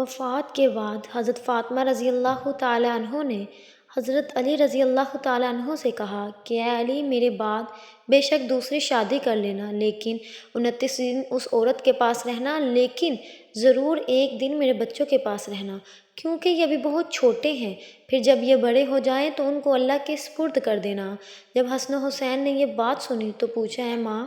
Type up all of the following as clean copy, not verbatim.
وفات کے بعد حضرت فاطمہ رضی اللہ تعالیٰ عنہ نے حضرت علی رضی اللہ تعالیٰ عنہ سے کہا کہ اے علی، میرے بعد بے شک دوسری شادی کر لینا، لیکن 29 دن اس عورت کے پاس رہنا، لیکن ضرور ایک دن میرے بچوں کے پاس رہنا، کیونکہ یہ ابھی بہت چھوٹے ہیں۔ پھر جب یہ بڑے ہو جائیں تو ان کو اللہ کے سپرد کر دینا۔ جب حسن و حسین نے یہ بات سنی تو پوچھا، اے ماں،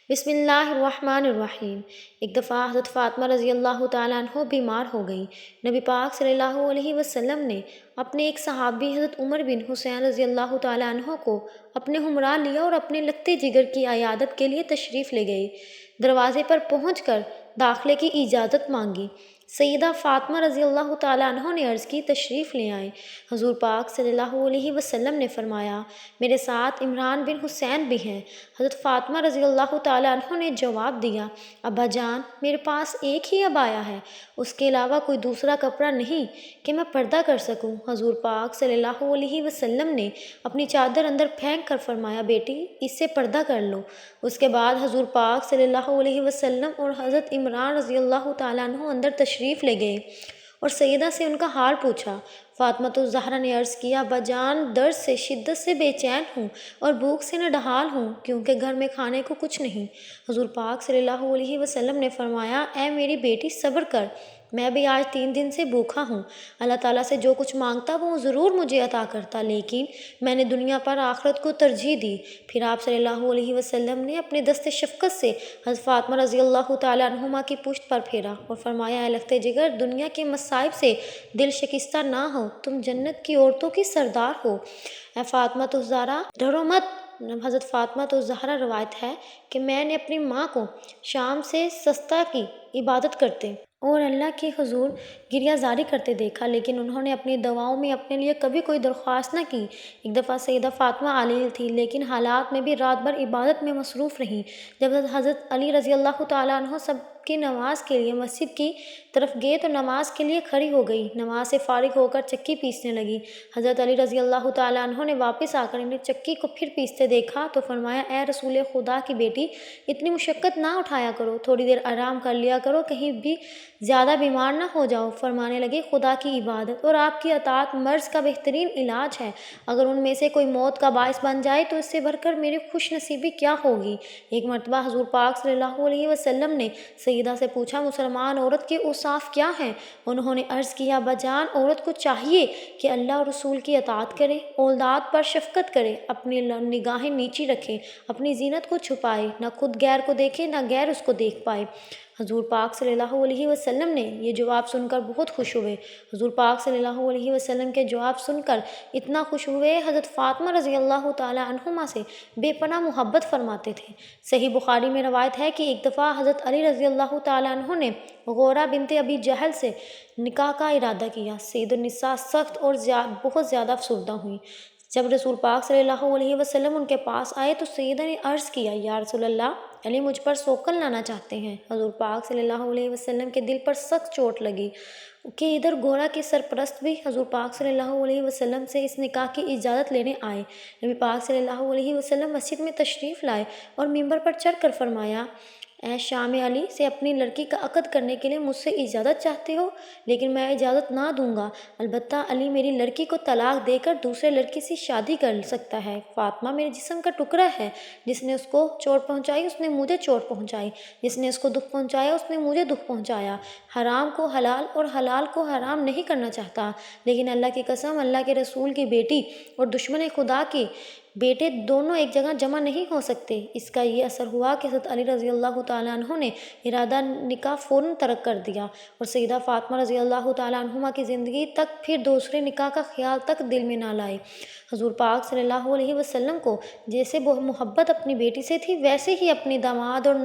بسم اللہ الرحمن الرحیم۔ ایک دفعہ حضرت فاطمہ رضی اللہ تعالیٰ عنہ بیمار ہو گئیں۔ نبی پاک صلی اللہ علیہ وسلم نے اپنے ایک صحابی حضرت عمر بن حسین رضی اللہ تعالیٰ عنہ کو اپنے ہمراہ لیا اور اپنے لگتے جگر کی عیادت کے لیے تشریف لے گئے۔ دروازے پر پہنچ کر داخلے کی اجازت مانگی۔ سیدہ فاطمہ رضی اللہ تعالیٰ عنہ نے عرض کی، تشریف لے آئیں۔ حضور پاک صلی اللہ علیہ وسلم نے فرمایا، میرے ساتھ عمران بن حسین بھی ہیں۔ حضرت فاطمہ رضی اللہ تعالیٰ عنہ نے جواب دیا، ابا جان، میرے پاس ایک ہی عبایا ہے، اس کے علاوہ کوئی دوسرا کپڑا نہیں کہ میں پردہ کر سکوں۔ حضور پاک صلی اللہ علیہ وسلم نے اپنی چادر اندر پھینک کر فرمایا، بیٹی، اس سے پردہ کر لو۔ اس کے بعد حضور پاک صلی اللہ علیہ وسلم اور حضرت عمران رضی اللہ تعالیٰ عنہ اندر تشریف لے گئے اور سیدہ سے ان کا حال پوچھا۔ فاطمہ الزہرا نے عرض کیا، ابا جان، درد سے شدت سے بے چین ہوں اور بھوک سے نڈھال ہوں، کیونکہ گھر میں کھانے کو کچھ نہیں۔ حضور پاک صلی اللہ علیہ وسلم نے فرمایا، اے میری بیٹی، صبر کر، میں بھی آج 3 دن سے بھوکا ہوں۔ اللہ تعالیٰ سے جو کچھ مانگتا وہ ضرور مجھے عطا کرتا، لیکن میں نے دنیا پر آخرت کو ترجیح دی۔ پھر آپ صلی اللہ علیہ وسلم نے اپنے دست شفقت سے حضرت فاطمہ رضی اللہ تعالیٰ عنہما کی پشت پر پھیرا اور فرمایا، اے لخت جگر، دنیا کے مصائب سے دل شکستہ نہ ہو، تم جنت کی عورتوں کی سردار ہو۔ اے فاطمہ الزہرا، ڈرو مت۔ حضرت فاطمہ الزہرا روایت ہے کہ میں نے اپنی ماں کو شام سے سستا کی عبادت کرتے اور اللہ کے حضور گریہ زاری کرتے دیکھا، لیکن انہوں نے اپنی دعاؤں میں اپنے لیے کبھی کوئی درخواست نہ کی۔ ایک دفعہ سیدہ فاطمہ علیل تھی، لیکن حالات میں بھی رات بھر عبادت میں مصروف رہیں۔ جب حضرت علی رضی اللہ تعالیٰ عنہ سب کی نماز کے لیے مسجد کی طرف گئے تو نماز کے لیے کھڑی ہو گئی۔ نماز سے فارغ ہو کر چکی پیسنے لگی۔ حضرت علی رضی اللہ تعالیٰ عنہ نے واپس آ کر انہیں چکی کو پھر پیستے دیکھا تو فرمایا، اے رسول خدا کی بیٹی، اتنی مشقت نہ اٹھایا کرو، تھوڑی دیر آرام کر لیا کرو، کہیں بھی زیادہ بیمار نہ ہو جاؤ۔ فرمانے لگے، خدا کی عبادت اور آپ کی اطاعت مرض کا بہترین علاج ہے۔ اگر ان میں سے کوئی موت کا باعث بن جائے تو اس سے بڑھ کر میری خوش نصیبی کیا ہوگی۔ ایک مرتبہ حضور پاک صلی اللہ علیہ وسلم نے سیدہ سے پوچھا، مسلمان عورت کے اوصاف کیا ہیں؟ انہوں نے عرض کیا، ابا جان، عورت کو چاہیے کہ اللہ اور رسول کی اطاعت کرے، اولاد پر شفقت کرے، اپنی نگاہیں نیچی رکھے، اپنی زینت کو چھپائے، نہ خود غیر کو دیکھے نہ غیر اس کو دیکھ پائے۔ حضور پاک صلی اللہ علیہ وسلم نے یہ جواب سن کر بہت خوش ہوئے۔ حضور پاک صلی اللہ علیہ وسلم کے جواب سن کر اتنا خوش ہوئے، حضرت فاطمہ رضی اللہ تعالیٰ عنہما سے بے پناہ محبت فرماتے تھے۔ صحیح بخاری میں روایت ہے کہ ایک دفعہ حضرت علی رضی اللہ تعالیٰ عنہ نے غورہ بنت ابی جہل سے نکاح کا ارادہ کیا۔ سید النساء سخت اور بہت زیادہ افسردہ ہوئیں۔ جب رسول پاک صلی اللہ علیہ وسلم ان کے پاس آئے تو سیدہ نے عرض کیا، یا رسول اللہ، علی مجھ پر سوکن لانا چاہتے ہیں۔ حضور پاک صلی اللہ علیہ وسلم کے دل پر سخت چوٹ لگی کہ ادھر گورہ کے سرپرست بھی حضور پاک صلی اللہ علیہ وسلم سے اس نکاح کی اجازت لینے آئے۔ نبی پاک صلی اللہ علیہ وسلم مسجد میں تشریف لائے اور ممبر پر چڑھ کر فرمایا، اے شام علی سے اپنی لڑکی کا عقد کرنے کے لیے مجھ سے اجازت چاہتے ہو، لیکن میں اجازت نہ دوں گا، البتہ علی میری لڑکی کو طلاق دے کر دوسرے لڑکی سے شادی کر سکتا ہے۔ فاطمہ میرے جسم کا ٹکڑا ہے، جس نے اس کو چوٹ پہنچائی اس نے مجھے چوٹ پہنچائی، جس نے اس کو دکھ پہنچایا اس نے مجھے دکھ پہنچایا۔ حرام کو حلال اور حلال کو حرام نہیں کرنا چاہتا، لیکن اللہ کی قسم، اللہ کے رسول کی بیٹی اور دشمن خدا کے بیٹے دونوں ایک جگہ جمع نہیں ہو سکتے۔ اس کا یہ اثر ہوا کہ حضرت علی رضی اللہ تعالیٰ عنہ نے ارادہ نکاح فوراً ترک کر دیا اور سیدہ فاطمہ رضی اللہ تعالیٰ عنہما کی زندگی تک پھر دوسرے نکاح کا خیال تک دل میں نہ لائے۔ حضور پاک صلی اللہ علیہ وسلم کو جیسے محبت اپنی بیٹی سے تھی، ویسے ہی اپنے داماد اور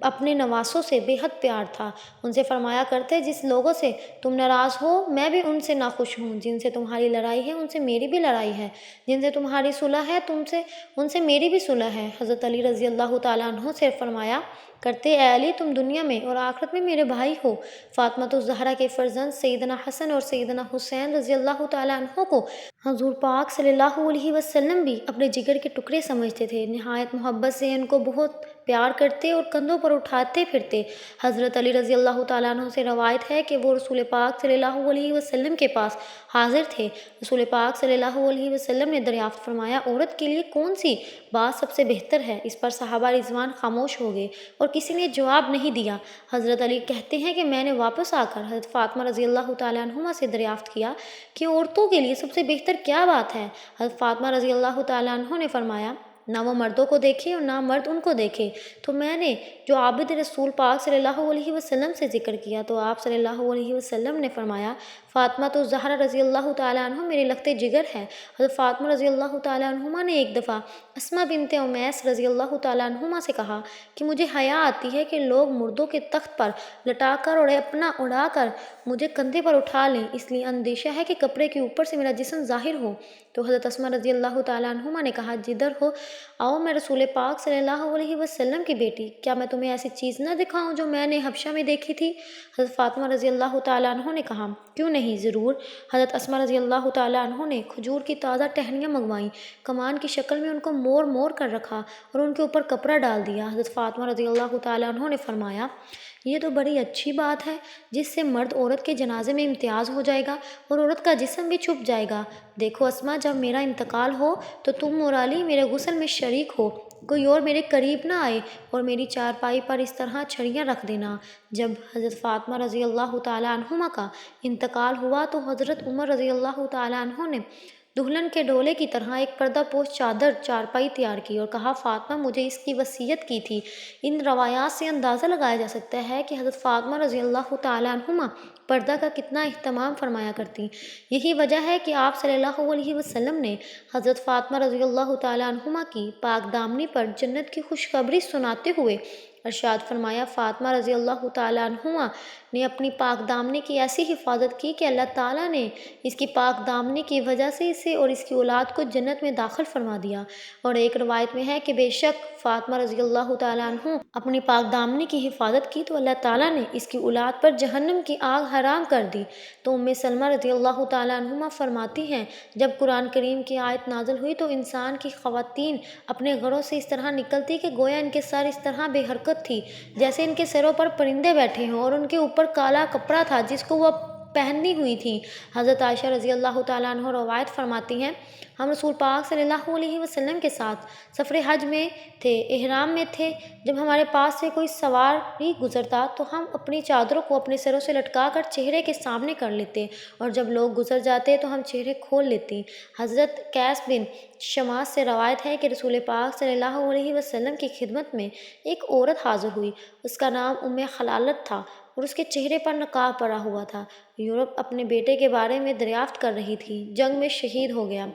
اپنے نواسوں سے بے حد پیار تھا۔ ان سے فرمایا کرتے، جس لوگوں سے تم ناراض ہو میں بھی ان سے ناخوش ہوں، جن سے تمہاری لڑائی ہے ان سے میری بھی لڑائی ہے، جن سے تمہاری صلح ہے ان سے میری بھی صلح ہے۔ حضرت علی رضی اللہ تعالیٰ عنہ سے فرمایا، کرتے، اے علی تم دنیا میں اور آخرت میں میرے بھائی ہو۔ فاطمہ الزہرا کے فرزند سیدنا حسن اور سیدنا حسین رضی اللہ تعالیٰ عنہ کو حضور پاک صلی اللہ علیہ وسلم بھی اپنے جگر کے ٹکڑے سمجھتے تھے، نہایت محبت سے ان کو بہت پیار کرتے اور کندھوں پر اٹھاتے پھرتے۔ حضرت علی رضی اللہ تعالیٰ عنہ سے روایت ہے کہ وہ رسول پاک صلی اللہ علیہ وسلم کے پاس حاضر تھے۔ رسول پاک صلی اللہ علیہ وسلم نے دریافت فرمایا، عورت کے لیے کون سی بات سب سے بہتر ہے؟ اس پر صحابہ رضوان خاموش ہو گئے اور کسی نے جواب نہیں دیا۔ حضرت علی کہتے ہیں کہ میں نے واپس آ کر حضرت فاطمہ رضی اللہ تعالیٰ عنہما سے دریافت کیا کہ عورتوں کے لیے سب سے بہتر کیا بات ہے؟ حضرت فاطمہ رضی اللہ تعالیٰ عنہ نے فرمایا، نہ وہ مردوں کو دیکھے اور نہ مرد ان کو دیکھے۔ تو میں نے جو عابد رسول پاک صلی اللہ علیہ وسلم سے ذکر کیا تو آپ صلی اللہ علیہ وسلم نے فرمایا، فاطمہ الزہرا رضی اللہ تعالیٰ عنہ میرے لخت جگر ہے۔ حضرت فاطمہ رضی اللہ تعالیٰ عنہما نے ایک دفعہ اسماء بنت امیس رضی اللہ تعالیٰ عنہما سے کہا کہ مجھے حیا آتی ہے کہ لوگ مردوں کے تخت پر لٹا کر اور اپنا اڑا کر مجھے کندھے پر اٹھا لیں، اس لیے اندیشہ ہے کہ کپڑے کے اوپر سے میرا جسم ظاہر ہو۔ تو حضرت اسماء رضی اللہ تعالیٰ عنہما نے کہا، جدھر ہو آؤ میں رسول پاک صلی اللہ علیہ وسلم کی بیٹی، کیا میں تمہیں ایسی چیز نہ دکھاؤں جو میں نے حبشہ میں دیکھی تھی؟ حضرت فاطمہ رضی اللہ تعالیٰ عنہ نے کہا، کیوں نہیں، ضرور۔ حضرت اسماء رضی اللہ تعالیٰ عنہ نے کھجور کی تازہ ٹہنیاں منگوائیں، کمان کی شکل میں ان کو مور مور کر رکھا اور ان کے اوپر کپڑا ڈال دیا۔ حضرت فاطمہ رضی اللہ تعالیٰ عنہ نے فرمایا، یہ تو بڑی اچھی بات ہے، جس سے مرد عورت کے جنازے میں امتیاز ہو جائے گا اور عورت کا جسم بھی چھپ جائے گا۔ دیکھو اسماء، جب میرا انتقال ہو تو تم اور علی میرے غسل میں شریک ہو، کوئی اور میرے قریب نہ آئے اور میری چارپائی پر اس طرح چھڑیاں رکھ دینا۔ جب حضرت فاطمہ رضی اللہ تعالیٰ عنہما کا انتقال ہوا تو حضرت عمر رضی اللہ تعالیٰ عنہ نے دلہن کے ڈولے کی طرح ایک پردہ پوش چادر چارپائی تیار کی اور کہا، فاطمہ مجھے اس کی وصیت کی تھی۔ ان روایات سے اندازہ لگایا جا سکتا ہے کہ حضرت فاطمہ رضی اللہ تعالیٰ عنہما پردہ کا کتنا اہتمام فرمایا کرتی۔ یہی وجہ ہے کہ آپ صلی اللہ علیہ وسلم نے حضرت فاطمہ رضی اللہ تعالیٰ عنہما کی پاک دامنی پر جنت کی خوشخبری سناتے ہوئے ارشاد فرمایا، فاطمہ رضی اللہ تعالیٰ عنہما نے اپنی پاک دامنی کی ایسی حفاظت کی کہ اللہ تعالیٰ نے اس کی پاک دامنی کی وجہ سے اسے اور اس کی اولاد کو جنت میں داخل فرما دیا۔ اور ایک روایت میں ہے کہ بے شک فاطمہ رضی اللہ تعالیٰ عنہ اپنی پاک دامنی کی حفاظت کی تو اللہ تعالیٰ نے اس کی اولاد پر جہنم کی آگ حرام کر دی۔ تو ام سلمہ رضی اللہ تعالیٰ عنہما فرماتی ہیں، جب قرآن کریم کی آیت نازل ہوئی تو انسان کی خواتین اپنے گھروں سے اس طرح نکلتی کہ گویا ان کے سر اس طرح بے حرکت تھی جیسے ان کے سروں پر پرندے بیٹھے ہوں، اور ان کے اوپر کالا کپڑا تھا جس کو وہ پہنی ہوئی تھی۔ حضرت عائشہ رضی اللہ تعالیٰ عنہ روایت فرماتی ہیں، ہم رسول پاک صلی اللہ علیہ وسلم کے ساتھ سفر حج میں تھے، احرام میں تھے۔ جب ہمارے پاس سے کوئی سواری گزرتا تو ہم اپنی چادروں کو اپنے سروں سے لٹکا کر چہرے کے سامنے کر لیتے اور جب لوگ گزر جاتے تو ہم چہرے کھول لیتی۔ حضرت قیس بن شماس سے روایت ہے کہ رسول پاک صلی اللہ علیہ وسلم کی خدمت میں ایک عورت حاضر ہوئی، اس کا نام ام خلالت تھا اور اس کے چہرے پر نقاب پڑا ہوا تھا۔ یورپ اپنے بیٹے کے بارے میں دریافت کر رہی تھی، جنگ میں شہید ہو گیا۔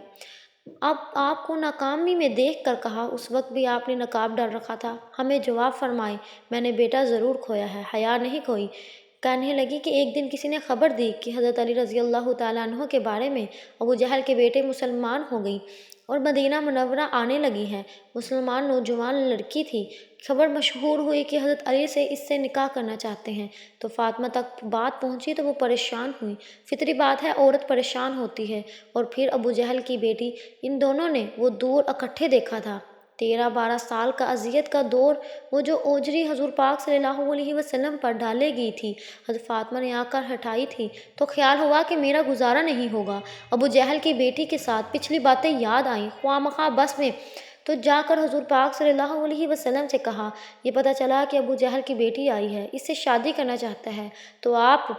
اب آپ کو ناکامی میں دیکھ کر کہا، اس وقت بھی آپ نے نقاب ڈال رکھا تھا؟ ہمیں جواب فرمائے، میں نے بیٹا ضرور کھویا ہے، حیا نہیں کھوئی۔ کہنے لگی کہ ایک دن کسی نے خبر دی کہ حضرت علی رضی اللہ تعالیٰ عنہ کے بارے میں ابو جہل کے بیٹے مسلمان ہو گئی اور مدینہ منورہ آنے لگی ہیں۔ مسلمان نوجوان لڑکی تھی۔ خبر مشہور ہوئی کہ حضرت علی سے اس سے نکاح کرنا چاہتے ہیں تو فاطمہ تک بات پہنچی تو وہ پریشان ہوئی۔ فطری بات ہے، عورت پریشان ہوتی ہے۔ اور پھر ابو جہل کی بیٹی، ان دونوں نے وہ دور اکٹھے دیکھا تھا۔ 13-12 سال کا اذیت کا دور، وہ جو اوجری حضور پاک صلی اللہ علیہ وسلم پر ڈالے گئی تھی، حضرت فاطمہ نے آ کر ہٹائی تھی تو خیال ہوا کہ میرا گزارا نہیں ہوگا۔ ابو جہل کی بیٹی کے ساتھ پچھلی باتیں یاد آئیں، خواہ مخواہ بس میں تو جا کر حضور پاک صلی اللہ علیہ وسلم سے کہا، یہ پتہ چلا کہ ابو جہل کی بیٹی آئی ہے، اس سے شادی کرنا چاہتا ہے، تو آپ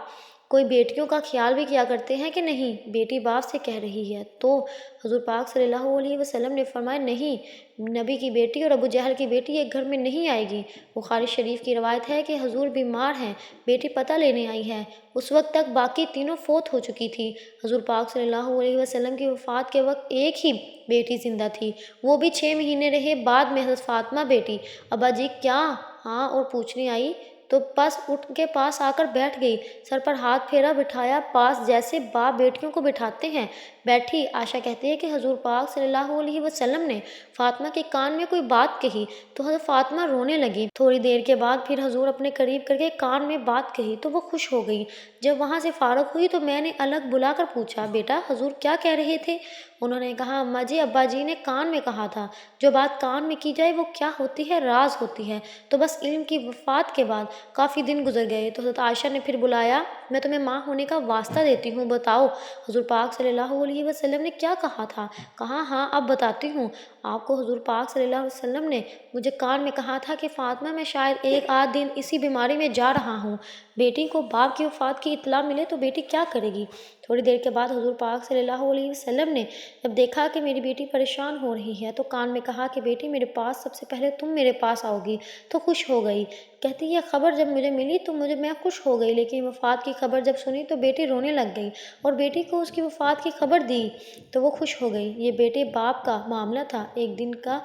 کوئی بیٹیوں کا خیال بھی کیا کرتے ہیں کہ نہیں؟ بیٹی باپ سے کہہ رہی ہے۔ تو حضور پاک صلی اللہ علیہ وسلم نے فرمایا، نہیں، نبی کی بیٹی اور ابو جہل کی بیٹی ایک گھر میں نہیں آئے گی۔ بخاری شریف کی روایت ہے کہ حضور بیمار ہیں، بیٹی پتہ لینے آئی ہے۔ اس وقت تک باقی تینوں فوت ہو چکی تھی۔ حضور پاک صلی اللہ علیہ وسلم کی وفات کے وقت ایک ہی بیٹی زندہ تھی، وہ بھی 6 مہینے رہے۔ بعد میں حضرت فاطمہ بیٹی، ابا جی کیا؟ ہاں، اور پوچھنے آئی تو بس اٹھ کے پاس آ کر بیٹھ گئی، سر پر ہاتھ پھیرا، بٹھایا پاس جیسے باپ بیٹیوں کو بٹھاتے ہیں، بیٹھی۔ عائشہ کہتی ہے کہ حضور پاک صلی اللہ علیہ وسلم نے فاطمہ کے کان میں کوئی بات کہی تو حضرت فاطمہ رونے لگی۔ تھوڑی دیر کے بعد پھر حضور اپنے قریب کر کے کان میں بات کہی تو وہ خوش ہو گئی۔ جب وہاں سے فارغ ہوئی تو میں نے الگ بلا کر پوچھا، بیٹا حضور کیا کہہ رہے تھے؟ انہوں نے کہا، اماں جی ابا جی نے کان میں کہا تھا، جو بات کان میں کی جائے وہ کیا ہوتی ہے؟ راز ہوتی ہے۔ تو بس علم کی وفات کے بعد کافی دن گزر گئے تو حضرت عائشہ نے پھر بلایا، میں تمہیں ماں ہونے کا واسطہ دیتی ہوں، بتاؤ حضور پاک صلی اللہ علیہ وسلم نے کیا کہا تھا؟ کہا ہاں اب بتاتی ہوں آپ کو۔ حضور پاک صلی اللہ علیہ وسلم نے مجھے کان میں کہا تھا کہ فاطمہ میں شاید ایک آدھ دن اسی بیماری میں جا رہا ہوں، بیٹی کو باپ کی وفات کی اطلاع ملے تو بیٹی کیا کرے گی؟ تھوڑی دیر کے بعد حضور پاک صلی اللہ علیہ وسلم نے جب دیکھا کہ میری بیٹی پریشان ہو رہی ہے تو کان میں کہا کہ بیٹی میرے پاس سب سے پہلے تم میرے پاس آؤ گی تو خوش ہو گئی۔ کہتی یہ خبر جب مجھے ملی تو میں خوش ہو گئی، لیکن وفات کی خبر جب سنی تو بیٹی رونے لگ گئی اور بیٹی کو اس کی وفات کی خبر دی تو وہ خوش ہو گئی۔ یہ بیٹے باپ کا معاملہ تھا۔ ایک دن کا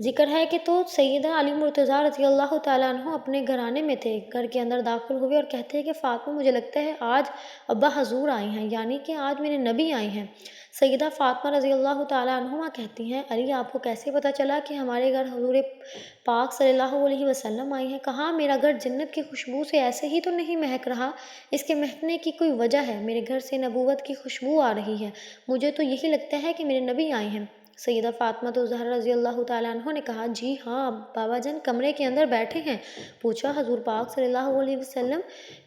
ذکر ہے کہ تو سیدہ علی مرتضیٰ رضی اللہ تعالیٰ عنہ اپنے گھرانے میں تھے، گھر کے اندر داخل ہوئے اور کہتے ہیں کہ فاطمہ مجھے لگتا ہے آج ابا حضور آئے ہیں، یعنی کہ آج میرے نبی آئے ہیں۔ سیدہ فاطمہ رضی اللہ تعالیٰ عنہما کہتی ہیں، علی آپ کو کیسے پتہ چلا کہ ہمارے گھر حضور پاک صلی اللہ علیہ وسلم آئی ہیں؟ کہا میرا گھر جنت کی خوشبو سے ایسے ہی تو نہیں مہک رہا، اس کے مہکنے کی کوئی وجہ ہے، میرے گھر سے نبوت کی خوشبو آ رہی ہے، مجھے تو یہی لگتا ہے کہ میرے نبی آئے ہیں۔ سیدہ فاطمہ الزہرا رضی اللہ تعالیٰ عنہ نے کہا، جی ہاں بابا جان کمرے کے اندر بیٹھے ہیں۔ پوچھا حضور پاک صلی اللہ علیہ وسلم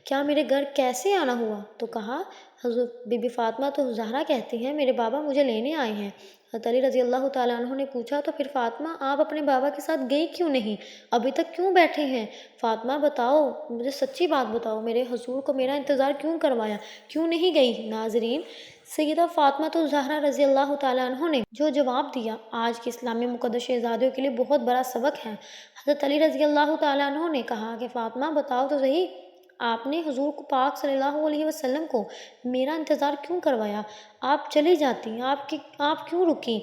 کیا میرے گھر کیسے آنا ہوا؟ تو کہا حضور بی بی فاطمہ الزہرا کہتی ہیں میرے بابا مجھے لینے آئے ہیں۔ حضرت علی رضی اللہ تعالیٰ عنہ نے پوچھا تو پھر فاطمہ آپ اپنے بابا کے ساتھ گئی کیوں نہیں؟ ابھی تک کیوں بیٹھے ہیں؟ فاطمہ بتاؤ مجھے سچی بات بتاؤ، میرے حضور کو میرا انتظار کیوں کروایا، کیوں نہیں گئی؟ ناظرین سیدہ فاطمہ الزہرا رضی اللہ تعالیٰ عنہ نے جو جواب دیا آج کی اسلامی مقدس شہزادیوں کے لیے بہت بڑا سبق ہے۔ حضرت علی رضی اللہ تعالیٰ عنہ نے کہا کہ فاطمہ بتاؤ تو صحیح، آپ نے حضور کو پاک صلی اللہ علیہ وسلم کو میرا انتظار کیوں کروایا؟ آپ چلی جاتی، آپ کیوں رکی؟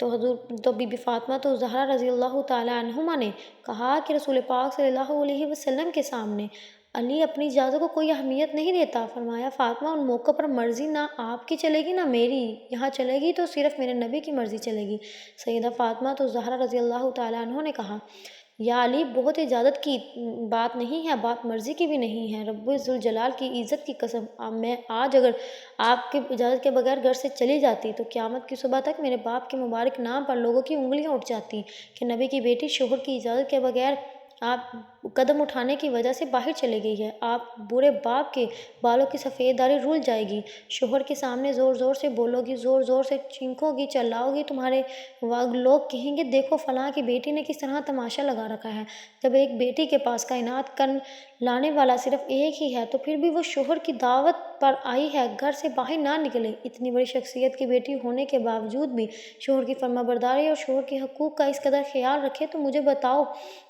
تو بی بی فاطمہ الزہرا رضی اللہ تعالیٰ عنہما نے کہا کہ رسول پاک صلی اللہ علیہ وسلم کے سامنے علی اپنی اجازت کو کوئی اہمیت نہیں دیتا۔ فرمایا فاطمہ ان موقع پر مرضی نہ آپ کی چلے گی نہ میری، یہاں چلے گی تو صرف میرے نبی کی مرضی چلے گی۔ سیدہ فاطمہ الزہرا رضی اللہ تعالیٰ عنہ نے کہا، یا علی بہت اجازت کی بات نہیں ہے، بات مرضی کی بھی نہیں ہے، رب ذوالجلال کی عزت کی قسم میں آج اگر آپ کی اجازت کے بغیر گھر سے چلی جاتی تو قیامت کی صبح تک میرے باپ کے مبارک نام پر لوگوں کی انگلیاں اٹھ جاتی کہ نبی کی بیٹی شوہر کی اجازت کے بغیر آپ قدم اٹھانے کی وجہ سے باہر چلے گئی ہے، آپ برے باپ کے بالوں کی سفید داڑھی رول جائے گی، شوہر کے سامنے زور زور سے بولو گی، زور زور سے چینکو گی، چلاؤ گی، تمہارے لوگ کہیں گے دیکھو فلاں کی بیٹی نے کس طرح تماشا لگا رکھا ہے۔ جب ایک بیٹی کے پاس کائنات کن لانے والا صرف ایک ہی ہے تو پھر بھی وہ شوہر کی دعوت پر آئی ہے، گھر سے باہر نہ نکلے، اتنی بڑی شخصیت کی بیٹی ہونے کے باوجود بھی شوہر کی فرما برداری اور شوہر کے حقوق کا اس قدر خیال رکھے تو مجھے بتاؤ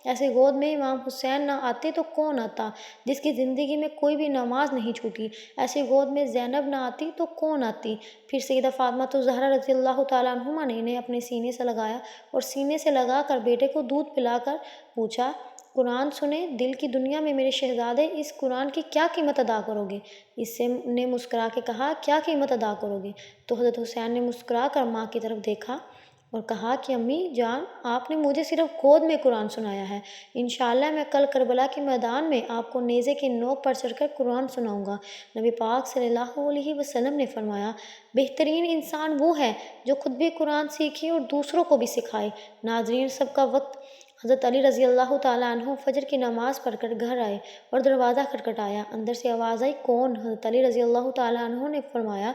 ایسے گود میں امام حسین نہ آتے تو کون آتا، جس کی زندگی میں کوئی بھی نماز نہیں چھوٹی؟ ایسے گود میں زینب نہ آتی تو کون آتی؟ پھر سیدہ فاطمہ الزہرا رضی اللہ تعالیٰ عنہما نے انہیں اپنے سینے سے لگایا اور سینے سے لگا کر بیٹے کو دودھ پلا کر پوچھا، قرآن سنیں دل کی دنیا میں میرے شہزادے، اس قرآن کی کیا قیمت ادا کرو گے؟ اس سے نے مسکرا کے کہا، کیا قیمت ادا کرو گے؟ تو حضرت حسین نے مسکرا کر ماں کی طرف دیکھا اور کہا کہ امی جان آپ نے مجھے صرف گود میں قرآن سنایا ہے، انشاءاللہ میں کل کربلا کے میدان میں آپ کو نیزے کے نوک پر چڑھ کر قرآن سناؤں گا۔ نبی پاک صلی اللہ علیہ وسلم نے فرمایا، بہترین انسان وہ ہے جو خود بھی قرآن سیکھے اور دوسروں کو بھی سکھائے۔ ناظرین سب کا وقت حضرت علی رضی اللہ تعالیٰ عنہ فجر کی نماز پڑھ کر گھر آئے اور دروازہ کھٹکھٹایا، اندر سے آواز آئی، کون؟ حضرت علی رضی اللہ تعالیٰ عنہ نے فرمایا،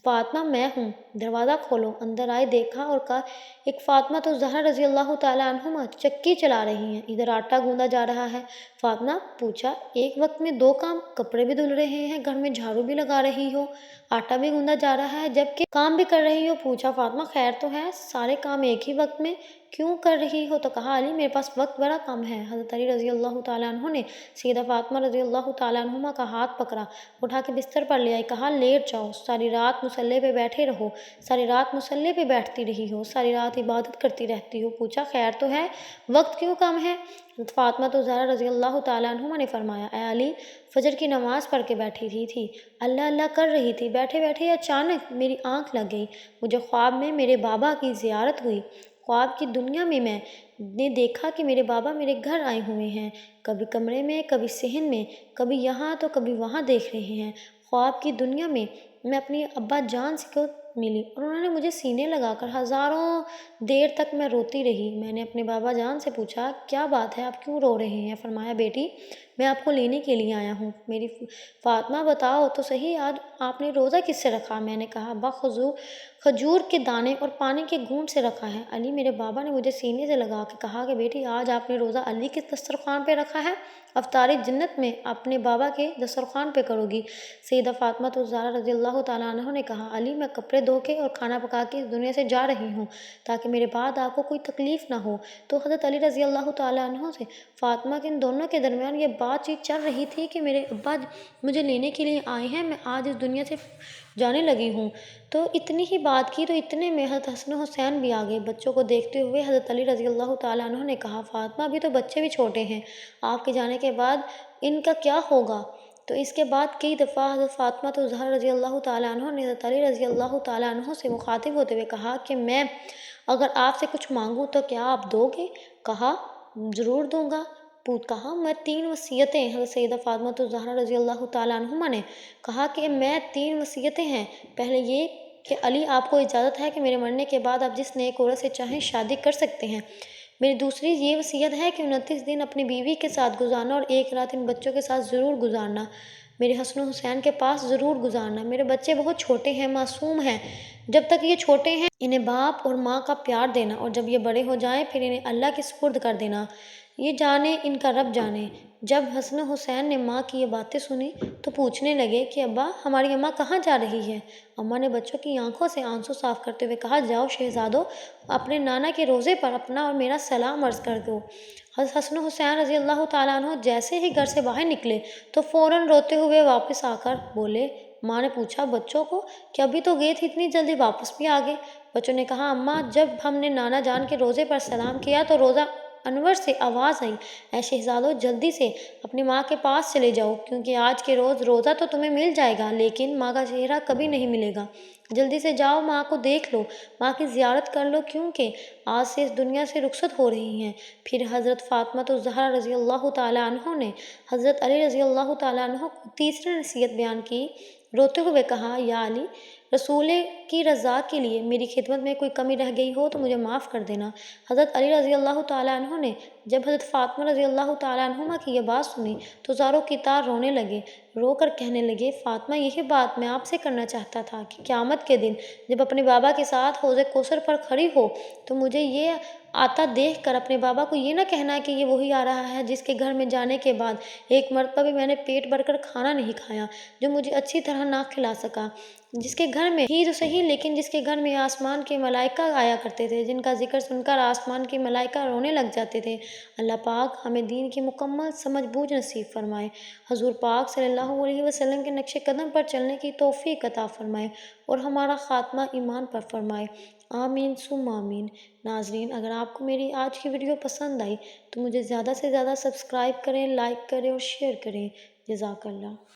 فاطمہ میں ہوں، دروازہ کھولو۔ اندر آئے، دیکھا اور کہا ایک فاطمہ الزہرا رضی اللہ تعالیٰ عنہما چکی چلا رہی ہیں، ادھر آٹا گوندا جا رہا ہے۔ فاطمہ پوچھا، ایک وقت میں دو کام، کپڑے بھی دھل رہے ہیں، گھر میں جھاڑو بھی لگا رہی ہو، آٹا بھی گوندا جا رہا ہے، جبکہ کام بھی کر رہی ہو؟ پوچھا فاطمہ خیر تو ہے، سارے کام ایک ہی وقت میں کیوں کر رہی ہو؟ تو کہا علی میرے پاس وقت بڑا کم ہے۔ حضرت علی رضی اللہ تعالیٰ عنہ نے سیدہ فاطمہ رضی اللہ تعالیٰ عنہما کا ہاتھ پکڑا، اٹھا کے بستر پر لے آئے، کہا لیٹ جاؤ، ساری رات مصلے پہ بیٹھے رہو، ساری رات مصلے پہ بیٹھتی رہی ہو، ساری رات عبادت کرتی رہتی ہو۔ پوچھا خیر تو ہے، وقت کیوں کم ہے؟ حضرت فاطمہ تو زہرا رضی اللہ تعالیٰ عنہما نے فرمایا، اے علی، فجر کی نماز پڑھ کے بیٹھی تھی، اللہ اللہ کر رہی تھی، بیٹھے بیٹھے اچانک میری آنکھ لگ گئی، مجھے خواب میں میرے بابا کی زیارت ہوئی۔ خواب کی دنیا میں نے دیکھا کہ میرے بابا میرے گھر آئے ہوئے ہیں، کبھی کمرے میں، کبھی صحن میں، کبھی یہاں تو کبھی وہاں دیکھ رہے ہیں۔ خواب کی دنیا میں میں اپنی ابا جان سے کو ملی اور انہوں نے مجھے سینے لگا کر ہزاروں دیر تک میں روتی رہی۔ میں نے اپنے بابا جان سے پوچھا، کیا بات ہے، آپ کیوں رو رہے ہیں؟ فرمایا، بیٹی، میں آپ کو لینے کے لیے آیا ہوں۔ میری فاطمہ، بتاؤ تو صحیح، آج آپ نے روزہ کس سے رکھا؟ میں نے کہا، ابا، کھجور کے دانے اور پانی کے گھونٹ سے رکھا ہے۔ علی، میرے بابا نے مجھے سینے سے لگا کے کہا کہ بیٹی، آج آپ نے روزہ علی کے دسترخوان پہ رکھا ہے، افطاری جنت میں اپنے بابا کے دسترخوان پہ کرو گی۔ سیدہ فاطمہ الزہرا رضی اللہ تعالیٰ عنہ نے کہا، علی، میں کپڑے دھو کے اور کھانا پکا کے اس دنیا سے جا رہی ہوں تاکہ میرے بعد آپ کو کوئی تکلیف نہ ہو۔ تو حضرت علی رضی اللہ تعالیٰ عنہ سے فاطمہ کے ان دونوں کے درمیان یہ بات چیت چل رہی تھی کہ میرے ابا مجھے لینے کے لیے آئے ہیں، میں آج اس دنیا سے جانے لگی ہوں۔ تو اتنی ہی بات کی تو اتنے میں حضرت حسن و حسین بھی آ گئے۔ بچوں کو دیکھتے ہوئے حضرت علی رضی اللہ تعالیٰ عنہ نے کہا، فاطمہ، ابھی تو بچے بھی چھوٹے ہیں، آپ کے جانے کے بعد ان کا کیا ہوگا؟ تو اس کے بعد کئی دفعہ حضرت فاطمہ الزہرا رضی اللہ تعالیٰ عنہ نے حضرت علی رضی اللہ تعالیٰ عنہ سے مخاطب ہوتے ہوئے کہا کہ میں اگر آپ سے کچھ مانگوں تو کیا آپ دو گے؟ کہا، ضرور دوں گا۔ کہا، میں 3 وصیتیں، حضرت سیدہ فاطمہ الزہرا رضی اللہ تعالیٰ عنہما نے کہا کہ میں 3 وصیتیں ہیں۔ پہلے یہ کہ علی، آپ کو اجازت ہے کہ میرے مرنے کے بعد آپ جس نیک عورت سے چاہیں شادی کر سکتے ہیں۔ میری دوسری یہ وصیت ہے کہ 29 دن اپنی بیوی کے ساتھ گزارنا اور 1 رات ان بچوں کے ساتھ ضرور گزارنا، میرے حسن و حسین کے پاس ضرور گزارنا۔ میرے بچے بہت چھوٹے ہیں، معصوم ہیں، جب تک یہ چھوٹے ہیں انہیں باپ اور ماں کا پیار دینا، اور جب یہ بڑے ہو جائیں پھر انہیں اللہ کے سپرد کر دینا، یہ جانے ان کا رب جانے۔ جب حسن و حسین نے ماں کی یہ باتیں سنی تو پوچھنے لگے کہ ابا، ہماری اماں کہاں جا رہی ہے؟ اماں نے بچوں کی آنکھوں سے آنسو صاف کرتے ہوئے کہا، جاؤ شہزادو، اپنے نانا کے روزے پر اپنا اور میرا سلام عرض کر دو۔ حضرت حسن و حسین رضی اللہ تعالیٰ عنہ جیسے ہی گھر سے باہر نکلے تو فوراً روتے ہوئے واپس آ کر بولے۔ ماں نے پوچھا بچوں کو کہ ابھی تو گئے تھے، اتنی جلدی واپس بھی آ گئے؟ بچوں نے کہا، اماں، جب ہم نے نانا جان کے روزے پر سلام کیا تو روزہ انور سے آواز آئی، اے شہزادو، جلدی سے اپنی ماں کے پاس چلے جاؤ، کیونکہ آج کے روز روزہ تو تمہیں مل جائے گا لیکن ماں کا چہرہ کبھی نہیں ملے گا۔ جلدی سے جاؤ، ماں کو دیکھ لو، ماں کی زیارت کر لو، کیونکہ آج سے اس دنیا سے رخصت ہو رہی ہیں۔ پھر حضرت فاطمہ الزہرا رضی اللہ تعالیٰ عنہ نے حضرت علی رضی اللہ تعالیٰ عنہ کو تیسری نصیحت بیان کی، روتے ہوئے کہا، یا علی، رسول کی رضا کے لیے میری خدمت میں کوئی کمی رہ گئی ہو تو مجھے معاف کر دینا۔ حضرت علی رضی اللہ تعالیٰ عنہ نے جب حضرت فاطمہ رضی اللہ تعالیٰ عنہما کی یہ بات سنی تو زاروں کی طرح رونے لگے، رو کر کہنے لگے، فاطمہ، یہی بات میں آپ سے کرنا چاہتا تھا کہ قیامت کے دن جب اپنے بابا کے ساتھ حوض کوثر پر کھڑی ہو تو مجھے یہ آتا دیکھ کر اپنے بابا کو یہ نہ کہنا کہ یہ وہی آ رہا ہے جس کے گھر میں جانے کے بعد ایک مرتبہ بھی میں نے پیٹ بھر کر کھانا نہیں کھایا، جو مجھے اچھی طرح نہ کھلا سکا، جس کے گھر میں ہی تو صحیح لیکن جس کے گھر میں آسمان کے ملائکہ آیا کرتے تھے، جن کا ذکر سن کر آسمان کے ملائکہ رونے لگ جاتے تھے۔ اللہ پاک ہمیں دین کی مکمل سمجھ بوجھ نصیب فرمائے، حضور پاک صلی اللہ علیہ وسلم کے نقش قدم پر چلنے کی توفیق عطا فرمائے اور ہمارا خاتمہ ایمان پر فرمائے، آمین ثم آمین۔ ناظرین، اگر آپ کو میری آج کی ویڈیو پسند آئی تو مجھے زیادہ سے زیادہ سبسکرائب کریں، لائک کریں اور شیئر کریں۔ جزاک اللہ۔